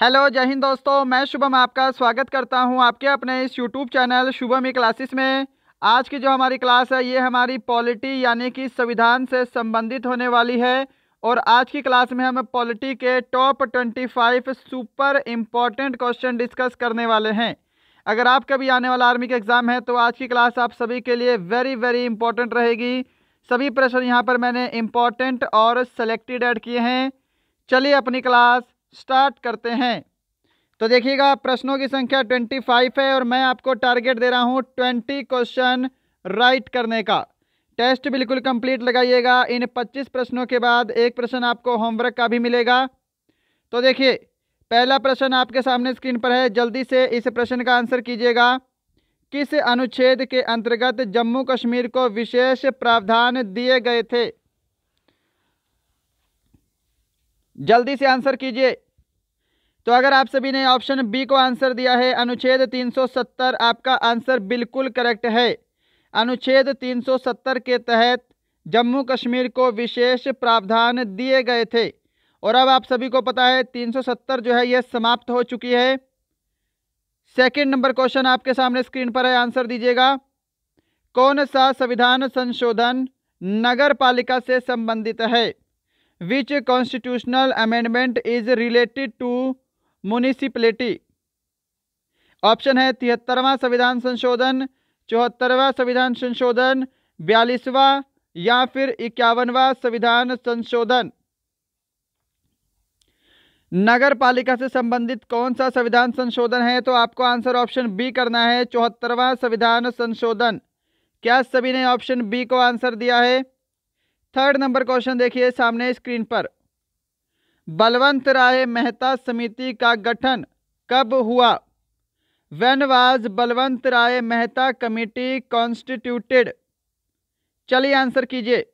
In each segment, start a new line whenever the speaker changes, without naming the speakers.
Hello जय हिंद दोस्तों, मैं शुभम आपका स्वागत करता हूं आपके अपने इस यूट्यूब चैनल शुभम ई क्लासेस में। आज की जो हमारी क्लास है ये हमारी पॉलिटी यानी कि संविधान से संबंधित होने वाली है। और आज की क्लास में हम पॉलिटी के top 25 super important question discuss करने वाले हैं। अगर आपका भी आने वाला आर्मी का एग्ज़ाम है तो आज की क्लास आप सभी के लिए वेरी वेरी इंपॉर्टेंट रहेगी। सभी प्रश्न यहाँ पर मैंने इम्पॉर्टेंट और सेलेक्टेड ऐड किए हैं। चलिए अपनी क्लास स्टार्ट करते हैं। तो देखिएगा, प्रश्नों की संख्या 25 है और मैं आपको टारगेट दे रहा हूं 20 क्वेश्चन राइट करने का। टेस्ट बिल्कुल कंप्लीट लगाइएगा। इन 25 प्रश्नों के बाद एक प्रश्न आपको होमवर्क का भी मिलेगा। तो देखिए, पहला प्रश्न आपके सामने स्क्रीन पर है, जल्दी से इस प्रश्न का आंसर कीजिएगा। किस अनुच्छेद के अंतर्गत जम्मू कश्मीर को विशेष प्रावधान दिए गए थे? जल्दी से आंसर कीजिए। तो अगर आप सभी ने ऑप्शन बी को आंसर दिया है, अनुच्छेद 370, आपका आंसर बिल्कुल करेक्ट है। अनुच्छेद 370 के तहत जम्मू कश्मीर को विशेष प्रावधान दिए गए थे। और अब आप सभी को पता है 370 जो है यह समाप्त हो चुकी है। सेकंड नंबर क्वेश्चन आपके सामने स्क्रीन पर है, आंसर दीजिएगा। कौन सा संविधान संशोधन नगर पालिका से संबंधित है? Which constitutional amendment is related to municipality? Option है 73वां संविधान संशोधन, 74वां संविधान संशोधन, 42वां या फिर 51वां संविधान संशोधन। नगर पालिका से संबंधित कौन सा संविधान संशोधन है? तो आपको आंसर ऑप्शन बी करना है, 74वां संविधान संशोधन। क्या सभी ने ऑप्शन बी को आंसर दिया है? थर्ड नंबर क्वेश्चन देखिए सामने स्क्रीन पर। बलवंत राय मेहता समिति का गठन कब हुआ? When was Balwant Rai Mehta committee constituted? चलिए आंसर कीजिए।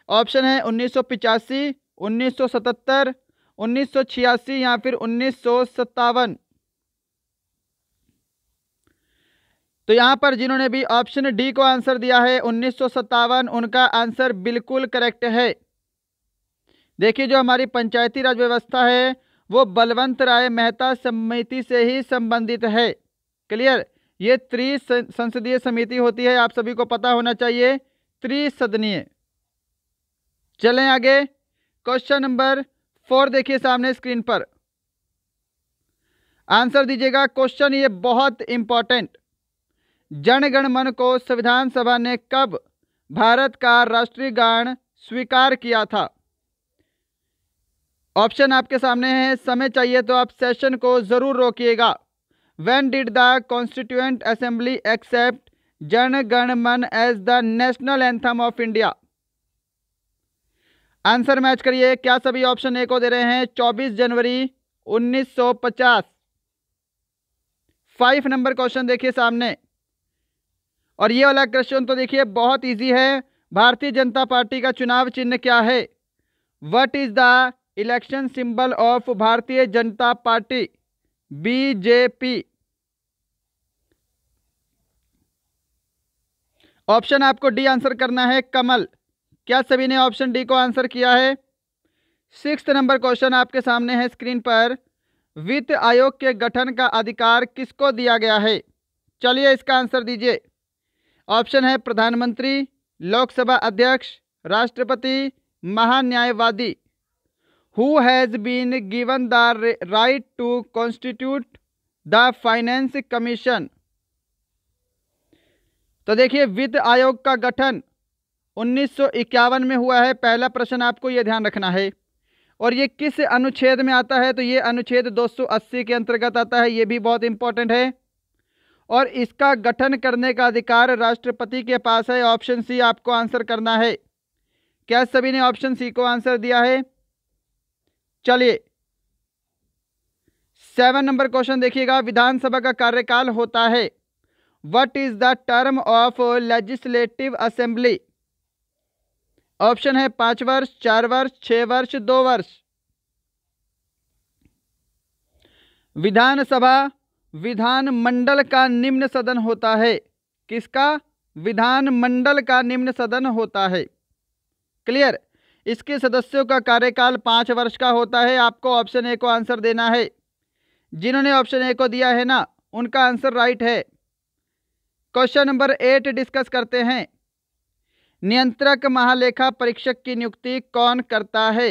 ऑप्शन है 1985, 1977, 1986 या फिर 1957। तो यहाँ पर जिन्होंने भी ऑप्शन डी को आंसर दिया है 1957, उनका आंसर बिल्कुल करेक्ट है। देखिए, जो हमारी पंचायती राज व्यवस्था है वो बलवंत राय मेहता समिति से ही संबंधित है। क्लियर? ये त्रिसंसदीय समिति होती है, आप सभी को पता होना चाहिए, त्रिसदनीय। चलें आगे। क्वेश्चन नंबर 4 देखिए सामने स्क्रीन पर, आंसर दीजिएगा। क्वेश्चन ये बहुत इंपॉर्टेंट। जन गण मन को संविधान सभा ने कब भारत का राष्ट्रीय गान स्वीकार किया था? ऑप्शन आपके सामने है, समय चाहिए तो आप सेशन को जरूर रोकिएगा। When did the constituent assembly accept Jana Gana Mana as the national anthem of India? Answer match करिए। क्या सभी ऑप्शन ए को दे रहे हैं? 24 जनवरी 1950। 5 नंबर क्वेश्चन देखिए सामने, और ये वाला क्वेश्चन तो देखिए बहुत इजी है। भारतीय जनता पार्टी का चुनाव चिन्ह क्या है? What is the election symbol of Bharatiya Janata party? BJP. Option आपको डी आंसर करना है, कमल। क्या सभी ने ऑप्शन डी को आंसर किया है? 6 नंबर क्वेश्चन आपके सामने है स्क्रीन पर। वित्त आयोग के गठन का अधिकार किसको दिया गया है? चलिए इसका आंसर दीजिए। ऑप्शन है प्रधानमंत्री, लोकसभा अध्यक्ष, राष्ट्रपति, महान्यायवादी। Who has been given the right to constitute the finance commission? तो देखिए, वित्त आयोग का गठन 1951 में हुआ है। पहला प्रश्न आपको यह ध्यान रखना है। और ये किस अनुच्छेद में आता है? तो ये अनुच्छेद 280 के अंतर्गत आता है, ये भी बहुत इंपॉर्टेंट है। और इसका गठन करने का अधिकार राष्ट्रपति के पास है। ऑप्शन सी आपको आंसर करना है। क्या सभी ने ऑप्शन सी को आंसर दिया है? चलिए 7 नंबर क्वेश्चन देखिएगा। विधानसभा का कार्यकाल होता है, what is the term of legislative assembly? Option है 5 वर्ष, 4 वर्ष, 6 वर्ष, 2 वर्ष। विधानसभा विधान मंडल का निम्न सदन होता है। किसका? विधान मंडल का निम्न सदन होता है। क्लियर? इसके सदस्यों का कार्यकाल 5 वर्ष का होता है। आपको ऑप्शन ए को आंसर देना है। जिन्होंने ऑप्शन ए को दिया है ना, उनका आंसर राइट है। क्वेश्चन नंबर 8 डिस्कस करते हैं। नियंत्रक महालेखा परीक्षक की नियुक्ति कौन करता है?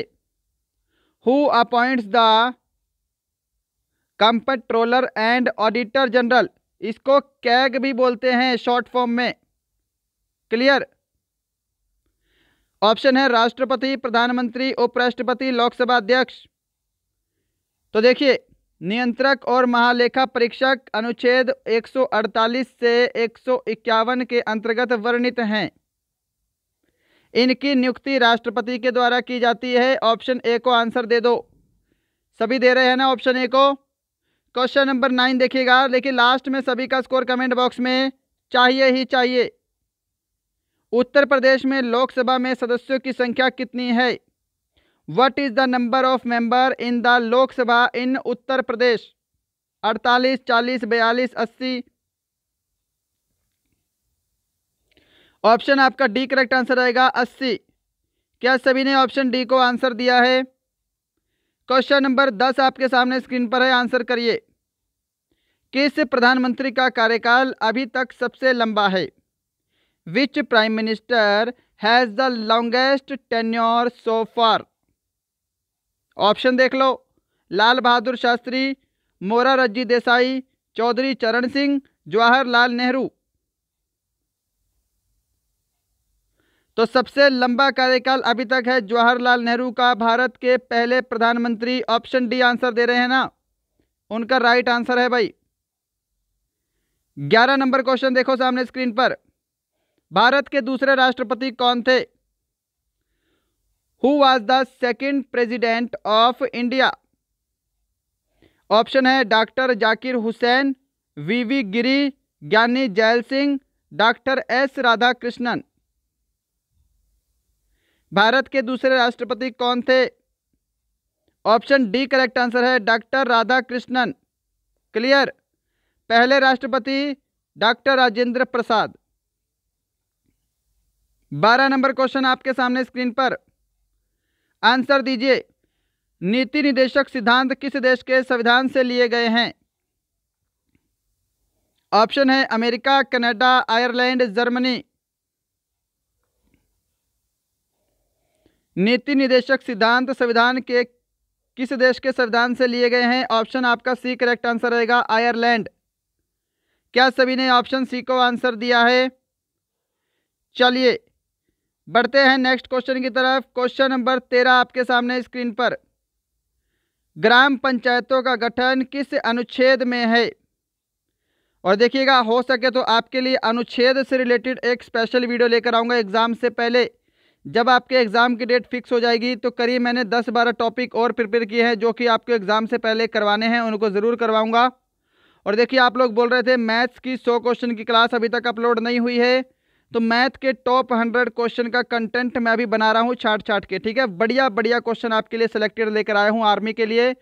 Who appoints the comptroller and auditor general? इसको कैग भी बोलते हैं शॉर्ट फॉर्म में। क्लियर? ऑप्शन है राष्ट्रपति, प्रधानमंत्री, उपराष्ट्रपति, लोकसभा अध्यक्ष। तो देखिए, नियंत्रक और महालेखा परीक्षक अनुच्छेद 148 से 151 के अंतर्गत वर्णित हैं। इनकी नियुक्ति राष्ट्रपति के द्वारा की जाती है। ऑप्शन ए को आंसर दे दो। सभी दे रहे हैं ना ऑप्शन ए को? क्वेश्चन नंबर 9 देखिएगा, लेकिन लास्ट में सभी का स्कोर कमेंट बॉक्स में चाहिए ही चाहिए। उत्तर प्रदेश में लोकसभा में सदस्यों की संख्या कितनी है? What is the number of member in the Lok Sabha in Uttar Pradesh? 48, 40, 42, 80? Option आपका डी करेक्ट आंसर आएगा, 80। क्या सभी ने ऑप्शन डी को आंसर दिया है? क्वेश्चन नंबर 10 आपके सामने स्क्रीन पर है, आंसर करिए। किस प्रधानमंत्री का कार्यकाल अभी तक सबसे लंबा है? Which prime minister has the longest tenure so far? Option देख लो, लाल बहादुर शास्त्री, मोरारजी देसाई, चौधरी चरण सिंह, जवाहरलाल नेहरू। तो सबसे लंबा कार्यकाल अभी तक है जवाहरलाल नेहरू का, भारत के पहले प्रधानमंत्री। ऑप्शन डी आंसर दे रहे हैं ना, उनका राइट आंसर है भाई। 11 नंबर क्वेश्चन देखो सामने स्क्रीन पर। भारत के दूसरे राष्ट्रपति कौन थे? Who was the second president of India? Option है डॉक्टर जाकिर हुसैन, वीवी गिरी, ज्ञानी gel Singh, doctor S Radhakrishnan. Bharat के दूसरे राष्ट्रपति कौन थे? ऑप्शन डी करेक्ट आंसर है, डॉक्टर राधाकृष्णन। क्लियर? पहले राष्ट्रपति डॉक्टर राजेंद्र प्रसाद। 12 नंबर क्वेश्चन आपके सामने स्क्रीन पर, आंसर दीजिए। नीति निदेशक सिद्धांत किस देश के संविधान से लिए गए हैं? ऑप्शन है अमेरिका, कनाडा, आयरलैंड, जर्मनी। नीति निदेशक सिद्धांत संविधान के किस देश के संविधान से लिए गए हैं? ऑप्शन आपका सी करेक्ट आंसर रहेगा, आयरलैंड। क्या सभी ने ऑप्शन सी को आंसर दिया है? चलिए बढ़ते हैं नेक्स्ट क्वेश्चन की तरफ। क्वेश्चन नंबर 13 आपके सामने स्क्रीन पर। ग्राम पंचायतों का गठन किस अनुच्छेद में है? और देखिएगा, हो सके तो आपके लिए अनुच्छेद से रिलेटेड एक स्पेशल वीडियो लेकर आऊँगा एग्जाम से पहले। जब आपके एग्ज़ाम की डेट फिक्स हो जाएगी तो करीब मैंने 10-12 टॉपिक और प्रिपेयर किए हैं जो कि आपको एग्ज़ाम से पहले करवाने हैं, उनको ज़रूर करवाऊंगा। और देखिए, आप लोग बोल रहे थे मैथ्स की 100 क्वेश्चन की क्लास अभी तक अपलोड नहीं हुई है, तो मैथ के टॉप 100 क्वेश्चन का कंटेंट मैं अभी बना रहा हूँ छाट के। ठीक है, बढ़िया बढ़िया क्वेश्चन आपके लिए सिलेक्टेड लेकर आया हूँ आर्मी के लिए।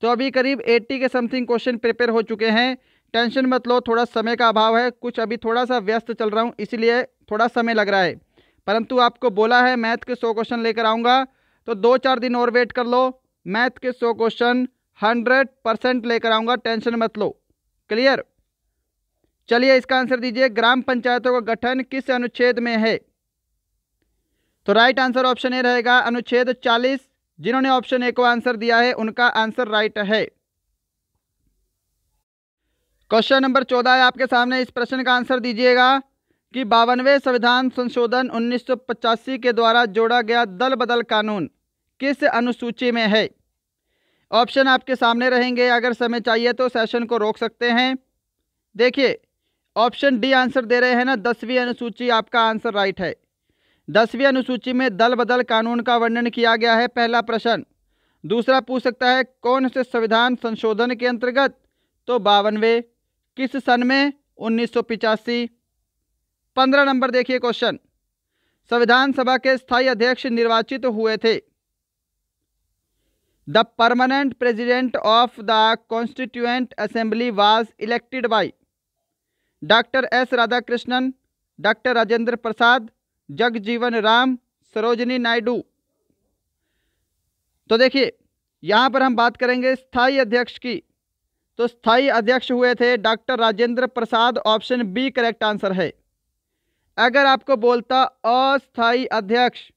तो अभी करीब 80 के समथिंग क्वेश्चन प्रिपेयर हो चुके हैं। टेंशन मत लो, थोड़ा समय का अभाव है, कुछ अभी थोड़ा सा व्यस्त चल रहा हूँ, इसीलिए थोड़ा समय लग रहा है। परंतु आपको बोला है मैथ के 100 क्वेश्चन लेकर आऊँगा, तो 2-4 दिन और वेट कर लो। मैथ के 100 क्वेश्चन 100% लेकर आऊँगा, टेंशन मत लो। क्लियर? चलिए इसका आंसर दीजिए, ग्राम पंचायतों का गठन किस अनुच्छेद में है? तो राइट आंसर ऑप्शन ए रहेगा, अनुच्छेद 40। जिन्होंने ऑप्शन ए को आंसर दिया है उनका आंसर राइट है। क्वेश्चन नंबर 14 है आपके सामने। इस प्रश्न का आंसर दीजिएगा कि 52वें संविधान संशोधन 1985 के द्वारा जोड़ा गया दल बदल कानून किस अनुसूची में है? ऑप्शन आपके सामने रहेंगे, अगर समय चाहिए तो सेशन को रोक सकते हैं। देखिए, ऑप्शन डी आंसर दे रहे हैं ना, 10वीं अनुसूची आपका आंसर राइट है। 10वीं अनुसूची में दल बदल कानून का वर्णन किया गया है, पहला प्रश्न। दूसरा पूछ सकता है कौन से संविधान संशोधन के अंतर्गत? तो 52वें। किस सन में? 1985। 15 नंबर देखिए क्वेश्चन, संविधान सभा के स्थायी अध्यक्ष निर्वाचित हुए थे। The permanent president of the constituent assembly was elected by doctor S Radhakrishnan, doctor Rajendra Prasad, Jagjivan Ram, Sarojini Naidu. तो देखिए, यहां पर हम बात करेंगे स्थायी अध्यक्ष की। तो स्थायी अध्यक्ष हुए थे डॉक्टर राजेंद्र प्रसाद, ऑप्शन बी करेक्ट आंसर है। अगर आपको बोलता अस्थायी अध्यक्ष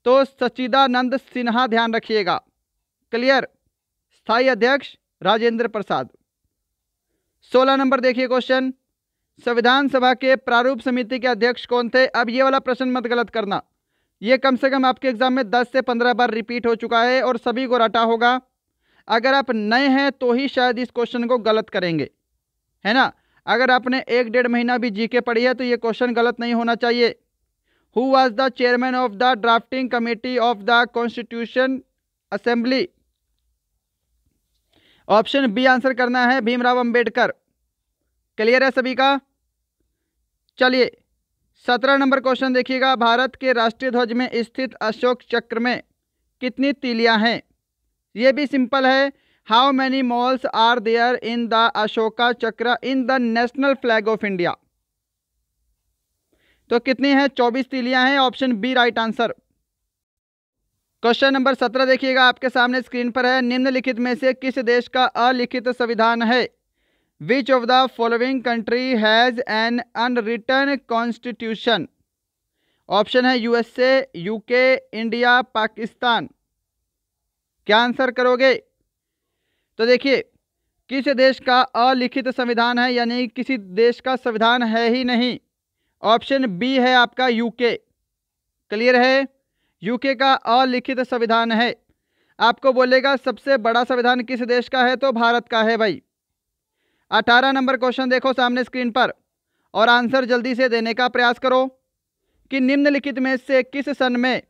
तो सच्चिदानंद सिन्हा, ध्यान रखिएगा। क्लियर, स्थायी अध्यक्ष राजेंद्र प्रसाद। 16 नंबर देखिए क्वेश्चन, संविधान सभा के प्रारूप समिति के अध्यक्ष कौन थे? अब ये वाला प्रश्न मत गलत करना, ये कम से कम आपके एग्जाम में 10 से 15 बार रिपीट हो चुका है और सभी को रटा होगा। अगर आप नए हैं तो ही शायद इस क्वेश्चन को गलत करेंगे, है ना। अगर आपने 1-1.5 महीना भी जीके पढ़ी है तो ये क्वेश्चन गलत नहीं होना चाहिए। Who was the chairman of the drafting committee of the constitution assembly? Option B answer करना है, भीमराव अंबेडकर। क्लियर है सभी का? चलिए 17 नंबर क्वेश्चन देखिएगा, भारत के राष्ट्रीय ध्वज में स्थित अशोक चक्र में कितनी तीलियां हैं? ये भी सिंपल है, how many malls are there in the Ashoka Chakra in the national flag of India? तो कितनी है? 24 तीलियां हैं, option B right answer. Question number 17 देखिएगा, आपके सामने स्क्रीन पर है, निम्नलिखित में से किस देश का अलिखित संविधान है? विच of the following country has an unwritten constitution? Option है यूएसए, यूके, इंडिया, पाकिस्तान। क्या आंसर करोगे? तो देखिए, किस देश का अलिखित संविधान है, यानी किसी देश का संविधान है ही नहीं। ऑप्शन बी है आपका यूके। क्लियर है, यूके का अलिखित संविधान है। आपको बोलेगा सबसे बड़ा संविधान किस देश का है, तो भारत का है भाई। 18 नंबर क्वेश्चन देखो सामने स्क्रीन पर और आंसर जल्दी से देने का प्रयास करो कि निम्नलिखित में से किस सन में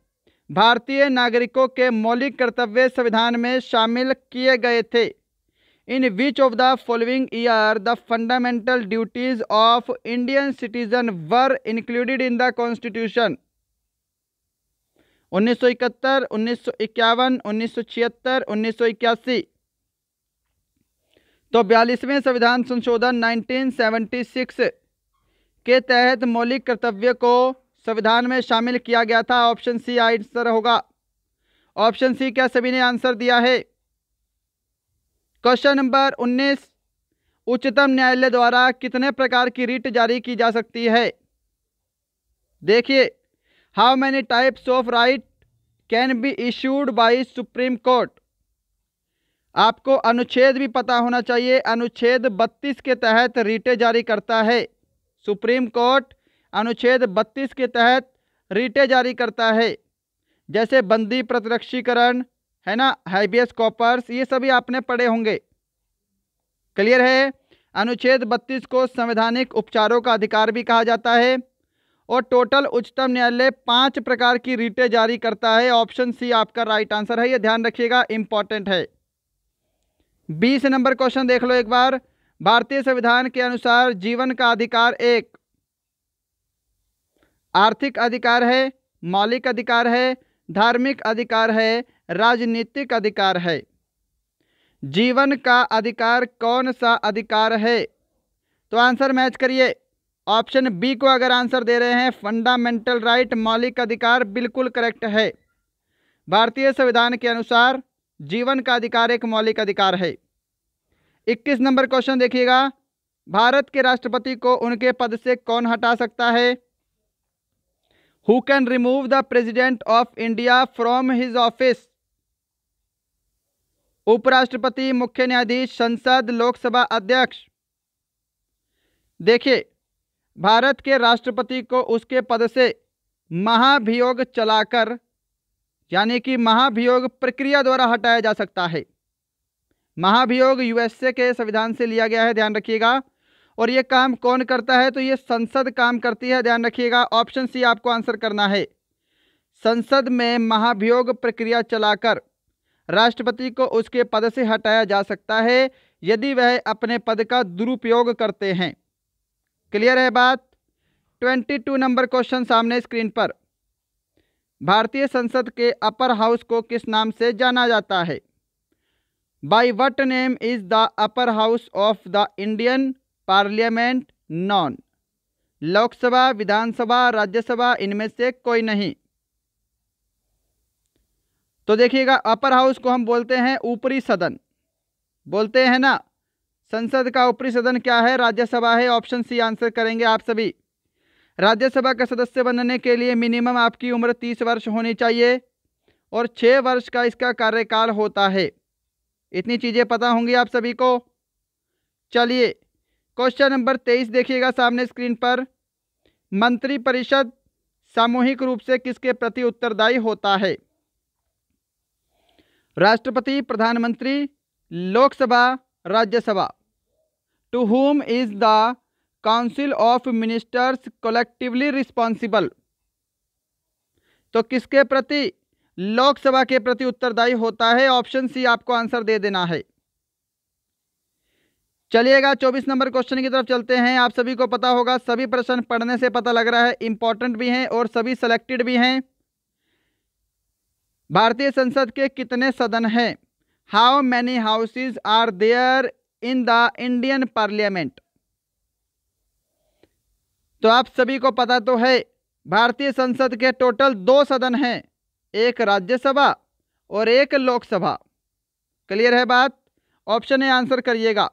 भारतीय नागरिकों के मौलिक कर्तव्य संविधान में शामिल किए गए थे? In which of the following year the fundamental duties of Indian citizen were included in the constitution? 1971, 1951, 1976, 1981। तो 42वें संविधान संशोधन 1976 के तहत मौलिक कर्तव्य को संविधान में शामिल किया गया था। ऑप्शन सी आंसर होगा। ऑप्शन सी, क्या सभी ने आंसर दिया है? क्वेश्चन नंबर 19, उच्चतम न्यायालय द्वारा कितने प्रकार की रिट जारी की जा सकती है? देखिए, how many types of right can be issued by supreme court? आपको अनुच्छेद भी पता होना चाहिए। अनुच्छेद 32 के तहत रीटें जारी करता है सुप्रीम कोर्ट। अनुच्छेद 32 के तहत रीटें जारी करता है, जैसे बंदी प्रतिरक्षीकरण, है ना, हैबियस कॉर्पस, ये सभी आपने पढ़े होंगे। क्लियर है? अनुच्छेद 32 को संवैधानिक उपचारों का अधिकार भी कहा जाता है। और टोटल उच्चतम न्यायालय 5 प्रकार की रीटें जारी करता है। ऑप्शन सी आपका राइट आंसर है, ये ध्यान रखिएगा, इंपॉर्टेंट है। 20 नंबर क्वेश्चन देख लो एक बार, भारतीय संविधान के अनुसार जीवन का अधिकार एक आर्थिक अधिकार है, मौलिक अधिकार है, धार्मिक अधिकार है, राजनीतिक अधिकार है। जीवन का अधिकार कौन सा अधिकार है? तो आंसर मैच करिए। ऑप्शन बी को अगर आंसर दे रहे हैं, फंडामेंटल राइट, मौलिक अधिकार, बिल्कुल करेक्ट है। भारतीय संविधान के अनुसार जीवन का अधिकार एक मौलिक अधिकार है। 21 नंबर क्वेश्चन देखिएगा, भारत के राष्ट्रपति को उनके पद से कौन हटा सकता है? Who can remove the president of India from his office? उपराष्ट्रपति, मुख्य न्यायाधीश, संसद, लोकसभा अध्यक्ष। देखिए, भारत के राष्ट्रपति को उसके पद से महाभियोग चलाकर, यानी कि महाभियोग प्रक्रिया द्वारा हटाया जा सकता है। महाभियोग यूएसए के संविधान से लिया गया है, ध्यान रखिएगा। और ये काम कौन करता है? तो ये संसद काम करती है, ध्यान रखिएगा। ऑप्शन सी आपको आंसर करना है। संसद में महाभियोग प्रक्रिया चलाकर राष्ट्रपति को उसके पद से हटाया जा सकता है यदि वह अपने पद का दुरुपयोग करते हैं। क्लियर है बात? 22 नंबर क्वेश्चन सामने स्क्रीन पर, भारतीय संसद के अपर हाउस को किस नाम से जाना जाता है? By what name is the upper house of the Indian parliament known? Lok Sabha, Vidhan Sabha, Rajya Sabha, इनमें से कोई नहीं। तो देखिएगा, अपर हाउस को हम बोलते हैं ऊपरी सदन, बोलते हैं ना, संसद का ऊपरी सदन क्या है? राज्यसभा है। ऑप्शन सी आंसर करेंगे आप सभी। राज्यसभा का सदस्य बनने के लिए मिनिमम आपकी उम्र 30 वर्ष होनी चाहिए और 6 वर्ष का इसका कार्यकाल होता है। इतनी चीज़ें पता होंगी आप सभी को। चलिए क्वेश्चन नंबर 23 देखिएगा सामने स्क्रीन पर। मंत्रिपरिषद सामूहिक रूप से किसके प्रति उत्तरदायी होता है? राष्ट्रपति, प्रधानमंत्री, Lok Sabha, Rajya Sabha. To whom is the council of ministers collectively responsible? तो किसके प्रति? लोकसभा के प्रति उत्तरदायी होता है। ऑप्शन सी आपको आंसर दे देना है। चलिएगा 24 नंबर क्वेश्चन की तरफ चलते हैं। आप सभी को पता होगा, सभी प्रश्न पढ़ने से पता लग रहा है इंपॉर्टेंट भी हैं और सभी सेलेक्टेड भी हैं। भारतीय संसद के कितने सदन हैं? How many houses are there in the Indian parliament? तो आप सभी को पता तो है, भारतीय संसद के टोटल 2 सदन हैं, एक राज्यसभा और एक लोकसभा। क्लियर है बात? ऑप्शन ए आंसर करिएगा।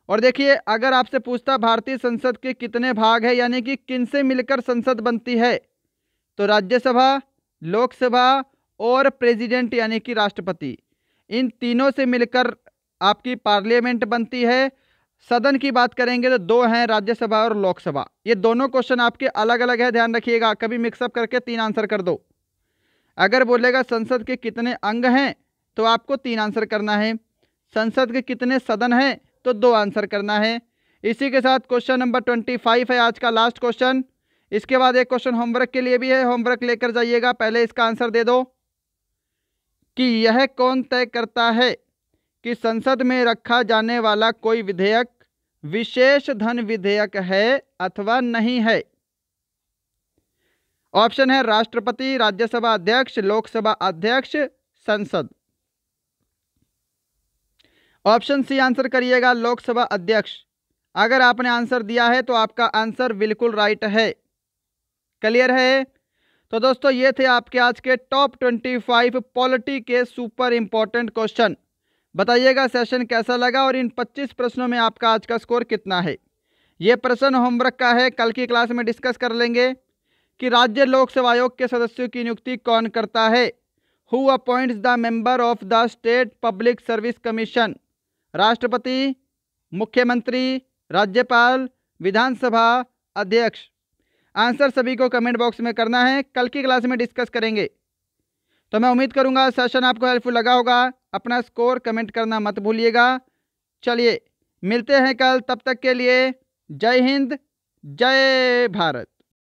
और देखिए, अगर आपसे पूछता भारतीय संसद के कितने भाग है, यानी कि किन से मिलकर संसद बनती है, तो राज्यसभा, लोकसभा और प्रेसिडेंट यानी कि राष्ट्रपति, इन तीनों से मिलकर आपकी पार्लियामेंट बनती है। सदन की बात करेंगे तो 2 हैं, राज्यसभा और लोकसभा। ये दोनों क्वेश्चन आपके अलग अलग है, ध्यान रखिएगा, कभी मिक्सअप करके 3 आंसर कर दो। अगर बोलेगा संसद के कितने अंग हैं तो आपको 3 आंसर करना है। संसद के कितने सदन हैं तो 2 आंसर करना है। इसी के साथ क्वेश्चन नंबर 25 है आज का लास्ट क्वेश्चन। इसके बाद एक क्वेश्चन होमवर्क के लिए भी है, होमवर्क लेकर जाइएगा। पहले इसका आंसर दे दो कि यह कौन तय करता है कि संसद में रखा जाने वाला कोई विधेयक विशेष धन विधेयक है अथवा नहीं है? ऑप्शन है राष्ट्रपति, राज्यसभा अध्यक्ष, लोकसभा अध्यक्ष, संसद। ऑप्शन सी आंसर करिएगा, लोकसभा अध्यक्ष। अगर आपने आंसर दिया है तो आपका आंसर बिल्कुल राइट है। क्लियर है? तो दोस्तों ये थे आपके आज के टॉप 25 पॉलिटी के सुपर इंपॉर्टेंट क्वेश्चन। बताइएगा सेशन कैसा लगा और इन 25 प्रश्नों में आपका आज का स्कोर कितना है। ये प्रश्न होमवर्क का है, कल की क्लास में डिस्कस कर लेंगे कि राज्य लोक सेवा आयोग के सदस्यों की नियुक्ति कौन करता है? Who appoints the member of the state public service commission? राष्ट्रपति, मुख्यमंत्री, राज्यपाल, विधानसभा अध्यक्ष। आंसर सभी को कमेंट बॉक्स में करना है, कल की क्लास में डिस्कस करेंगे। तो मैं उम्मीद करूंगा सेशन आपको हेल्पफुल लगा होगा। अपना स्कोर कमेंट करना मत भूलिएगा। चलिए मिलते हैं कल, तब तक के लिए जय हिंद, जय भारत।